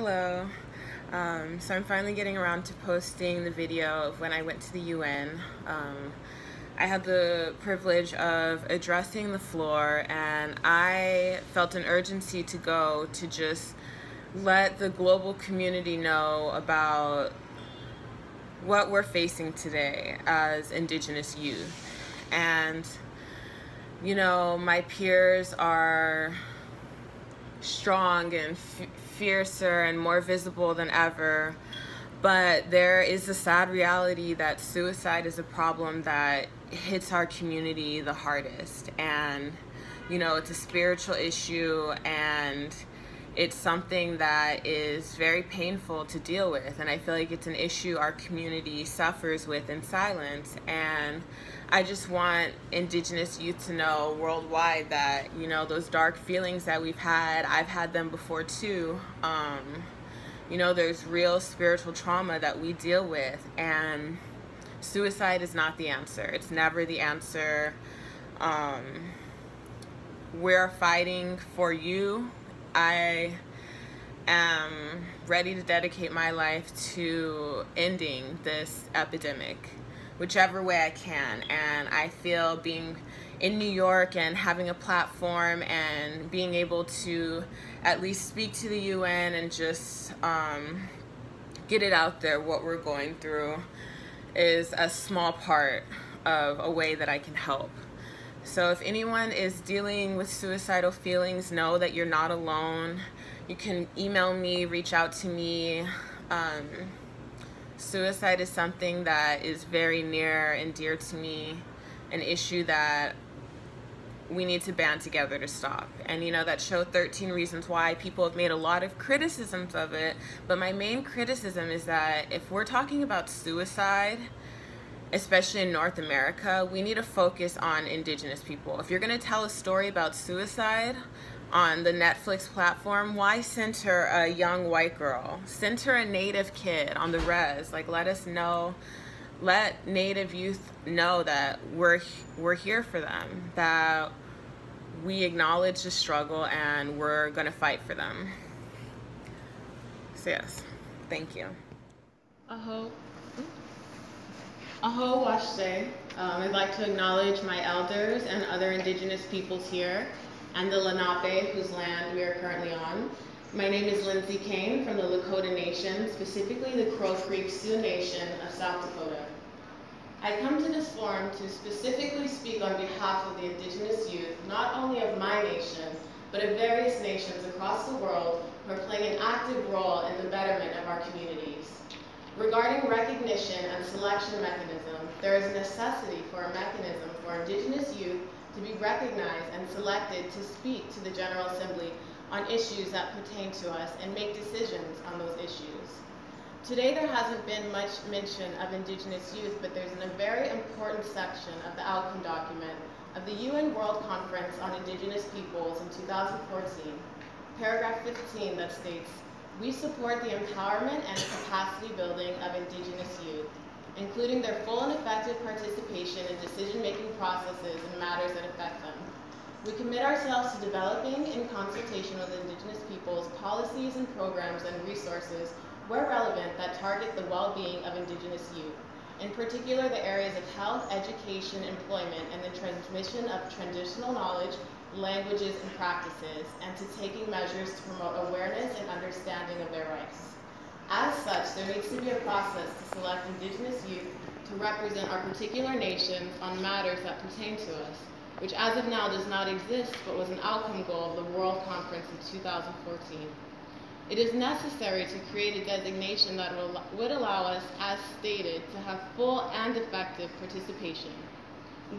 Hello. So I'm finally getting around to posting the video of when I went to the UN. I had the privilege of addressing the floor, and I felt an urgency to go to just let the global community know about what we're facing today as Indigenous youth. And, you know, my peers are strong and fiercer and more visible than ever, but there is a sad reality that suicide is a problem that hits our community the hardest. And you know, it's a spiritual issue, and it's something that is very painful to deal with, and I feel like it's an issue our community suffers with in silence. And I just want Indigenous youth to know worldwide that, you know, those dark feelings that we've had, I've had them before too. You know, there's real spiritual trauma that we deal with, and suicide is not the answer. It's never the answer. We're fighting for you. I am ready to dedicate my life to ending this epidemic, whichever way I can. And I feel being in New York and having a platform and being able to at least speak to the UN and just get it out there what we're going through is a small part of a way that I can help. So if anyone is dealing with suicidal feelings, know that you're not alone. You can email me, reach out to me. Suicide is something that is very near and dear to me, an issue that we need to band together to stop. And you know, that show 13 Reasons Why, people have made a lot of criticisms of it, but my main criticism is that if we're talking about suicide, especially in North America, we need to focus on Indigenous people. If you're gonna tell a story about suicide on the Netflix platform, why center a young white girl? Center a Native kid on the res. Like, let us know, let Native youth know that we're here for them, that we acknowledge the struggle and we're gonna fight for them. So yes, thank you. Aho Washte. I'd like to acknowledge my elders and other Indigenous peoples here, and the Lenape, whose land we are currently on. My name is Lindsay Kane from the Lakota Nation, specifically the Crow Creek Sioux Nation of South Dakota. I come to this forum to specifically speak on behalf of the Indigenous youth, not only of my nation, but of various nations across the world who are playing an active role in the betterment of our communities. Regarding recognition and selection mechanism, there is a necessity for a mechanism for Indigenous youth to be recognized and selected to speak to the General Assembly on issues that pertain to us and make decisions on those issues. Today there hasn't been much mention of Indigenous youth, but there's a very important section of the outcome document of the UN World Conference on Indigenous Peoples in 2014, paragraph 15, that states, "We support the empowerment and capacity building of Indigenous youth, including their full and effective participation in decision-making processes and matters that affect them. We commit ourselves to developing, in consultation with Indigenous peoples, policies and programs and resources, where relevant, that target the well-being of Indigenous youth, in particular the areas of health, education, employment, and the transmission of traditional knowledge, languages, and practices, and to taking measures to promote awareness and understanding of their rights. As such, there needs to be a process to select Indigenous youth to represent our particular nations on matters that pertain to us, which as of now does not exist, but was an outcome goal of the World Conference in 2014. It is necessary to create a designation that would allow us, as stated, to have full and effective participation.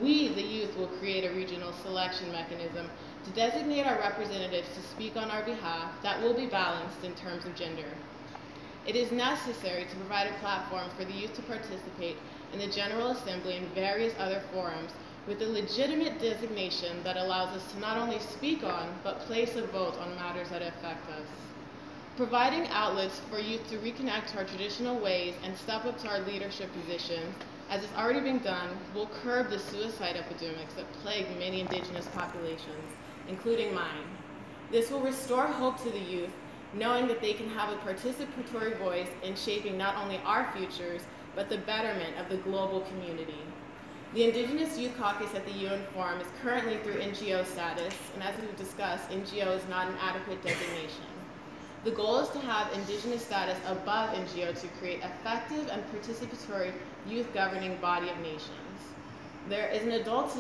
We, the youth, will create a regional selection mechanism to designate our representatives to speak on our behalf that will be balanced in terms of gender. It is necessary to provide a platform for the youth to participate in the General Assembly and various other forums with a legitimate designation that allows us to not only speak on, but place a vote on matters that affect us. Providing outlets for youth to reconnect to our traditional ways and step up to our leadership positions, as is already being done, will curb the suicide epidemics that plague many Indigenous populations, including mine. This will restore hope to the youth knowing that they can have a participatory voice in shaping not only our futures, but the betterment of the global community. The Indigenous Youth Caucus at the UN Forum is currently through NGO status, and as we've discussed, NGO is not an adequate designation. The goal is to have Indigenous status above NGO to create effective and participatory youth governing body of nations. There is an adult